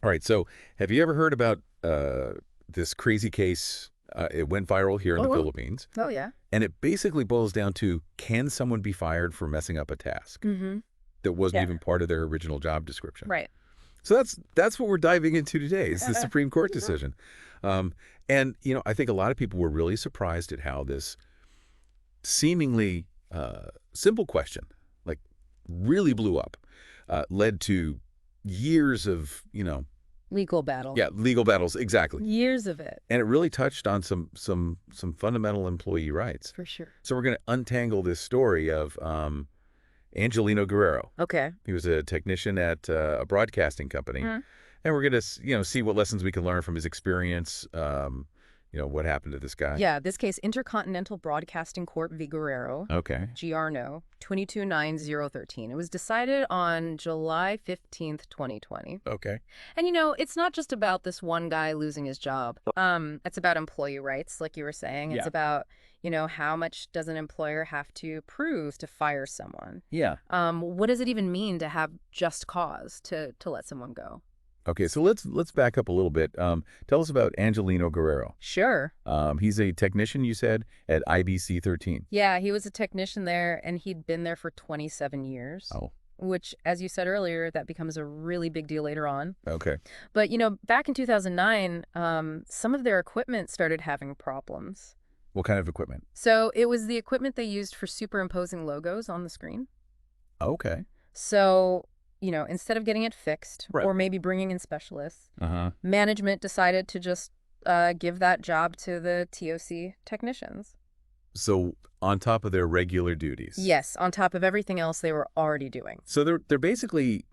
All right, so have you ever heard about this crazy case? It went viral here in the Oh, Philippines, oh yeah. and it basically boils down to, can someone be fired for messing up a task Mm-hmm. that wasn't Yeah. even part of their original job description? Right. So that's what we're diving into today. It's the Supreme Court decision. Um, and, I think a lot of people were really surprised at how this seemingly simple question, like, really blew up, led to years of, Legal battle. yeah, legal battles, exactly. Years of it, And it really touched on some fundamental employee rights. for sure. So we're going to untangle this story of Angelino Guerrero. Okay. He was a technician at a broadcasting company. Mhm. And we're going to, see what lessons we can learn from his experience, what happened to this guy. Yeah, this case, Intercontinental Broadcasting Court v. Guerrero, Okay. GR no, 229013. It was decided on July 15th, 2020. Okay. And it's not just about this one guy losing his job. It's about employee rights, like you were saying. It's Yeah. about, how much does an employer have to prove to fire someone? Yeah. What does it even mean to have just cause to let someone go? Okay, so let's back up a little bit. Tell us about Angelino Guerrero. Sure. He's a technician, you said, at IBC 13. Yeah, he was a technician there, and he'd been there for 27 years. Oh, Which, as you said earlier, that becomes a really big deal later on. okay. But, back in 2009, some of their equipment started having problems. What kind of equipment? So it was the equipment they used for superimposing logos on the screen. Okay. So, instead of getting it fixed Right. or maybe bringing in specialists, Uh-huh. management decided to just give that job to the TOC technicians. So on top of their regular duties. Yes, on top of everything else they were already doing. So they're basically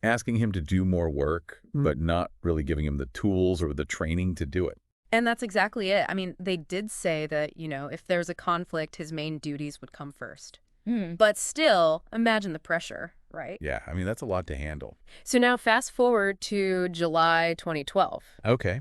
asking him to do more work, but not really giving him the tools or the training to do it. And that's exactly it. I mean, they did say that, if there's a conflict, his main duties would come first. But still, imagine the pressure, right? Yeah, I mean, that's a lot to handle. So now fast forward to July 2012. Okay.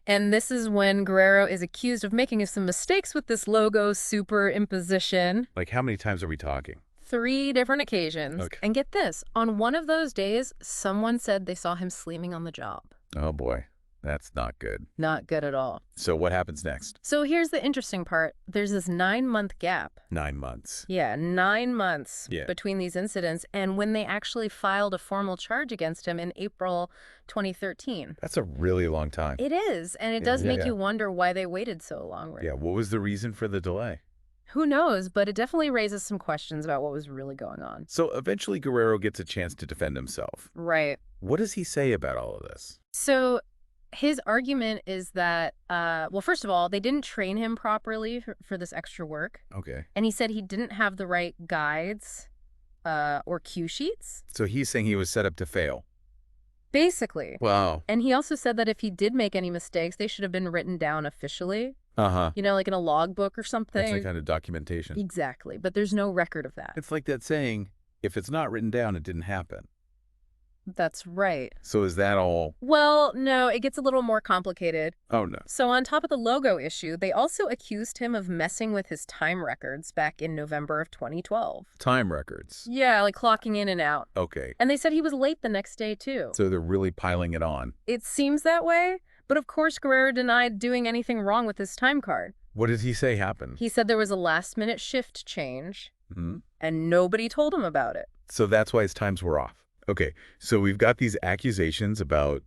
And this is when Guerrero is accused of making some mistakes with this logo superimposition. Like, how many times are we talking? 3 different occasions. Okay. And get this, on one of those days, someone said they saw him sleeping on the job. Oh, boy. That's not good. Not good at all. So what happens next? So here's the interesting part. There's this 9-month gap. 9 months. Yeah, 9 months Yeah. between these incidents and when they actually filed a formal charge against him in April 2013. That's a really long time. It is, and it Yeah, does yeah, make yeah. you wonder why they waited so long. Yeah, what was the reason for the delay? Who knows, but it definitely raises some questions about what was really going on. So eventually Guerrero gets a chance to defend himself. Right. What does he say about all of this? So his argument is that, well, first of all, they didn't train him properly for this extra work. Okay. And he said he didn't have the right guides or cue sheets, So he's saying he was set up to fail. basically. Wow. And he also said that if he did make any mistakes, they should have been written down officially, Uh-huh. like in a logbook or That's something. the kind of documentation. Exactly. But there's no record of that. It's like that saying, if it's not written down, it didn't happen. That's right. So is that all? Well, no, it gets a little more complicated. Oh, no. So on top of the logo issue, they also accused him of messing with his time records back in November of 2012. Time records. Yeah, like clocking in and out. Okay. And they said he was late the next day, too. So they're really piling it on. It seems that way, but of course Guerrero denied doing anything wrong with his time card. What did he say happened? He said there was a last-minute shift change, Hmm. and nobody told him about it. So that's why his times were off. Okay. So we've got these accusations about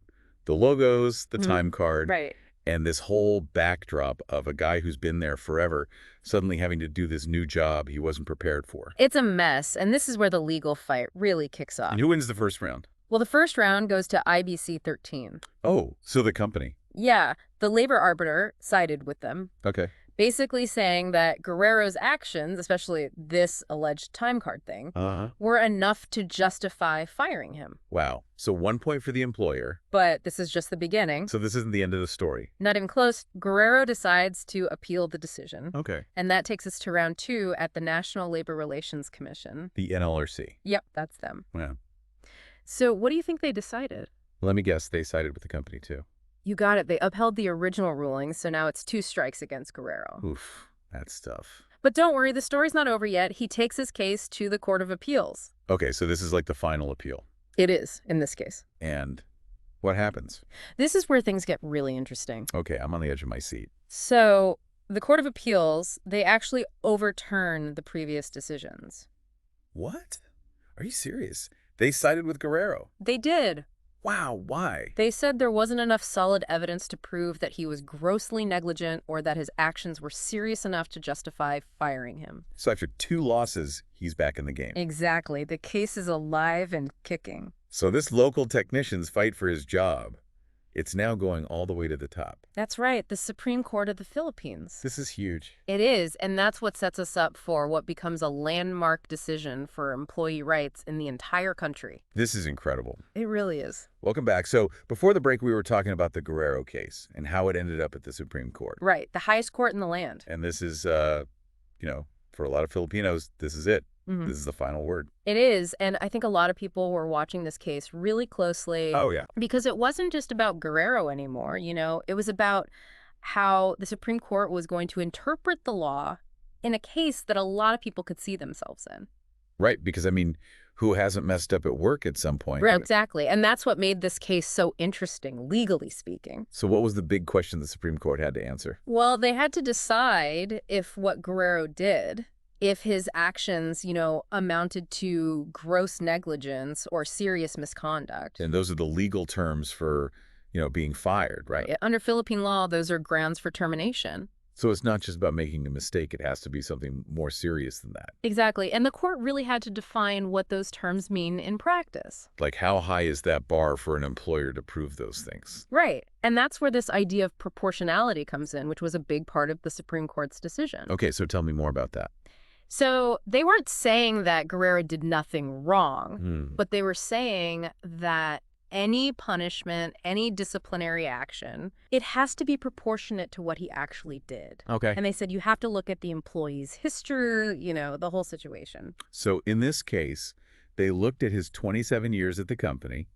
the logos, the time card, Right. and this whole backdrop of a guy who's been there forever suddenly having to do this new job he wasn't prepared for. It's a mess, and this is where the legal fight really kicks off. And who wins the first round? Well, the first round goes to IBC 13. Oh, so the company. Yeah, the labor arbiter sided with them, Okay. basically saying that Guerrero's actions, especially this alleged time card thing, Uh-huh. were enough to justify firing him. Wow. So 1 point for the employer. But this is just the beginning. So this isn't the end of the story. Not even close. Guerrero decides to appeal the decision. Okay. And that takes us to round 2 at the National Labor Relations Commission. The NLRC. Yep, that's them. Yeah. So what do you think they decided? Let me guess, they sided with the company too. You got it. They upheld the original ruling, so now it's 2 strikes against Guerrero. Oof, that's tough. But don't worry, the story's not over yet. He takes his case to the Court of Appeals. Okay, so this is like the final appeal. It is, in this case. And What happens? This is where things get really interesting. Okay, I'm on the edge of my seat. So the Court of Appeals, they actually overturn the previous decisions. What? Are you serious? They sided with Guerrero. They did. Wow, why? They said there wasn't enough solid evidence to prove that he was grossly negligent or that his actions were serious enough to justify firing him. So after 2 losses, he's back in the game. Exactly. The case is alive and kicking. So this local technician's fight for his job, it's now going all the way to the top. That's right. The Supreme Court of the Philippines. This is huge. It is, and that's what sets us up for what becomes a landmark decision for employee rights in the entire country. This is incredible. It really is. Welcome back. So before the break, we were talking about the Guerrero case and how it ended up at the Supreme Court. Right. The highest court in the land. And this is, for a lot of Filipinos, this is it. This is the final word. It is, and I think a lot of people were watching this case really closely. Oh, yeah. Because it wasn't just about Guerrero anymore, It was about how the Supreme Court was going to interpret the law in a case that a lot of people could see themselves in. Right, because, who hasn't messed up at work at some point? Right, exactly, and that's what made this case so interesting, legally speaking. So what was the big question the Supreme Court had to answer? Well, they had to decide if what Guerrero did, if his actions, amounted to gross negligence or serious misconduct. And those are the legal terms for, being fired, right? Under Philippine law, those are grounds for termination. So it's not just about making a mistake. It has to be something more serious than that. Exactly. And the court really had to define what those terms mean in practice. Like, how high is that bar for an employer to prove those things? Right. And that's where this idea of proportionality comes in, which was a big part of the Supreme Court's decision. Okay, so tell me more about that. So they weren't saying that Guerrero did nothing wrong, but they were saying that any punishment, any disciplinary action, it has to be proportionate to what he actually did. Okay. And they said you have to look at the employee's history, the whole situation. So in this case, they looked at his 27 years at the company,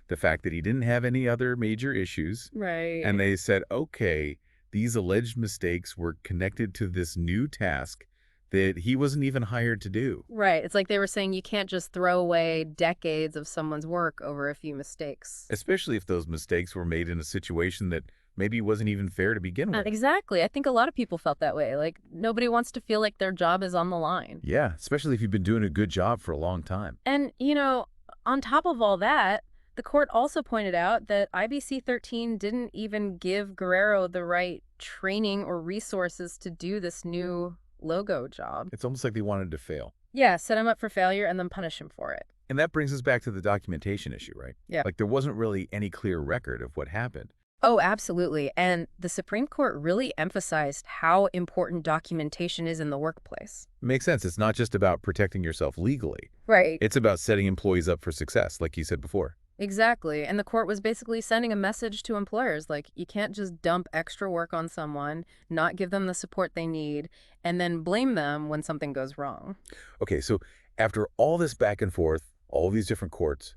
the fact that he didn't have any other major issues. Right. And they said, okay, these alleged mistakes were connected to this new task that he wasn't even hired to do. Right. It's like they were saying you can't just throw away decades of someone's work over a few mistakes. Especially if those mistakes were made in a situation that maybe wasn't even fair to begin with. Exactly. I think a lot of people felt that way. Like, nobody wants to feel like their job is on the line. Yeah, especially if you've been doing a good job for a long time. And, on top of all that, the court also pointed out that IBC 13 didn't even give Guerrero the right training or resources to do this new logo job. It's almost like they wanted to fail. Yeah, set him up for failure and then punish him for it. And that brings us back to the documentation issue, right? Yeah. Like, there wasn't really any clear record of what happened. Oh, absolutely. And the Supreme Court really emphasized how important documentation is in the workplace. Makes sense. It's not just about protecting yourself legally. Right. It's about setting employees up for success, like you said before. Exactly. And the court was basically sending a message to employers, like, you can't just dump extra work on someone, not give them the support they need, and then blame them when something goes wrong. Okay, so after all this back and forth, all these different courts,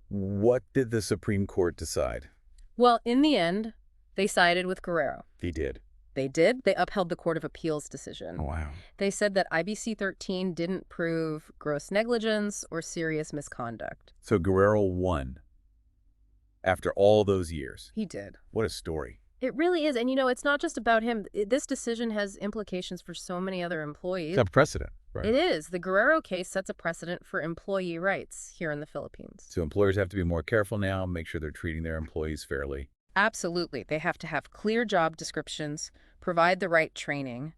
what did the Supreme Court decide? Well, in the end, they sided with Guerrero. They did. They did. They upheld the Court of Appeals decision. Oh, wow. They said that IBC 13 didn't prove gross negligence or serious misconduct. So Guerrero won after all those years. He did. What a story. It really is. And, it's not just about him. This decision has implications for so many other employees. It's a precedent, right? It is. The Guerrero case sets a precedent for employee rights here in the Philippines. So employers have to be more careful now, make sure they're treating their employees fairly. Absolutely. They have to have clear job descriptions, provide the right training,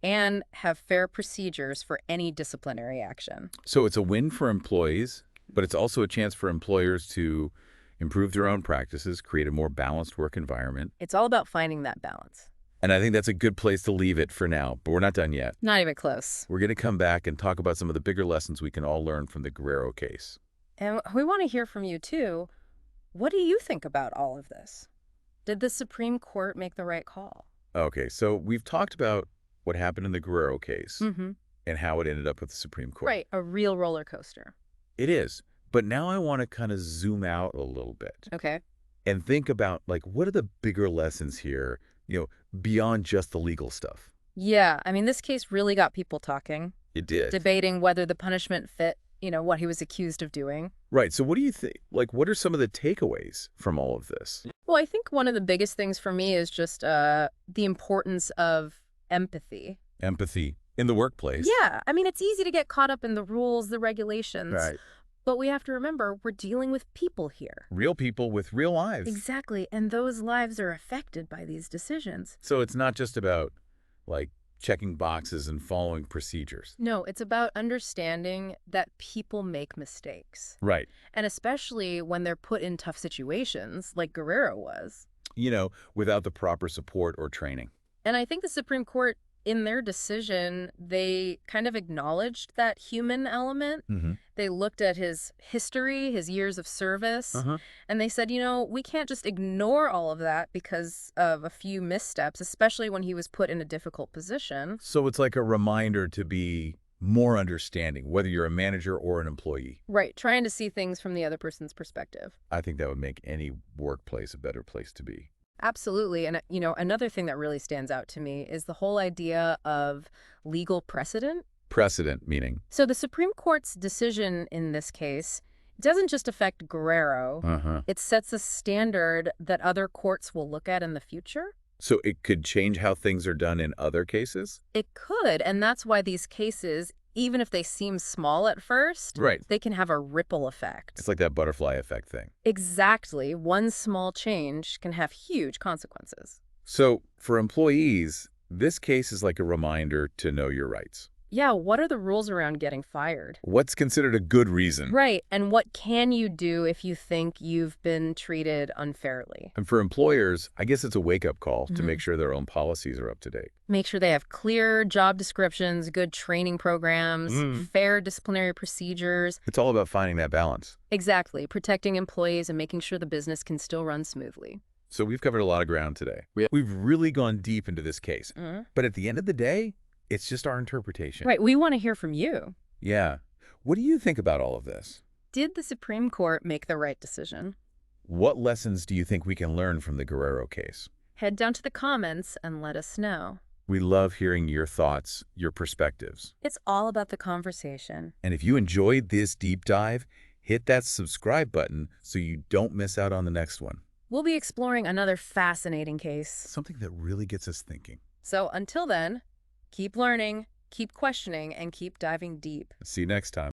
and have fair procedures for any disciplinary action. So it's a win for employees, but it's also a chance for employers to improve their own practices, create a more balanced work environment. It's all about finding that balance. And I think that's a good place to leave it for now, but we're not done yet. Not even close. We're going to come back and talk about some of the bigger lessons we can all learn from the Guerrero case. And we want to hear from you, too. What do you think about all of this? Did the Supreme Court make the right call? Okay, so we've talked about what happened in the Guerrero case and how it ended up with the Supreme Court. Right, a real roller coaster. It is. But now I want to kind of zoom out a little bit. Okay. And think about, like, what are the bigger lessons here, beyond just the legal stuff? Yeah, this case really got people talking. It did. Debating whether the punishment fit what he was accused of doing. Right. So what do you think? Like, what are some of the takeaways from all of this? Well, I think one of the biggest things for me is just the importance of empathy. Empathy in the workplace. Yeah. I mean, it's easy to get caught up in the rules, the regulations. Right. But we have to remember we're dealing with people here. Real people with real lives. Exactly. And those lives are affected by these decisions. So it's not just about, like, checking boxes and following procedures. No, it's about understanding that people make mistakes. Right. And especially when they're put in tough situations, like Guerrero was. Without the proper support or training. And I think the Supreme Court, in their decision, they kind of acknowledged that human element. Mm-hmm. They looked at his history, his years of service, and they said, we can't just ignore all of that because of a few missteps, especially when he was put in a difficult position. So it's like a reminder to be more understanding, whether you're a manager or an employee. Right, trying to see things from the other person's perspective. I think that would make any workplace a better place to be. Absolutely. And, another thing that really stands out to me is the whole idea of legal precedent. Precedent meaning? So the Supreme Court's decision in this case doesn't just affect Guerrero. It sets a standard that other courts will look at in the future. So it could change how things are done in other cases? It could. And that's why these cases, even if they seem small at first, they can have a ripple effect. It's like that butterfly effect thing. Exactly. One small change can have huge consequences. So for employees, this case is like a reminder to know your rights. Yeah, what are the rules around getting fired? What's considered a good reason? Right, and what can you do if you think you've been treated unfairly? And for employers, I guess it's a wake-up call to make sure their own policies are up to date. Make sure they have clear job descriptions, good training programs, fair disciplinary procedures. It's all about finding that balance. Exactly, protecting employees and making sure the business can still run smoothly. So we've covered a lot of ground today. We've really gone deep into this case. But at the end of the day, it's just our interpretation. Right. We want to hear from you. Yeah. What do you think about all of this? Did the Supreme Court make the right decision? What lessons do you think we can learn from the Guerrero case? Head down to the comments and let us know. We love hearing your thoughts, your perspectives. It's all about the conversation. And if you enjoyed this deep dive, hit that subscribe button so you don't miss out on the next one. We'll be exploring another fascinating case. Something that really gets us thinking. So until then, keep learning, keep questioning, and keep diving deep. See you next time.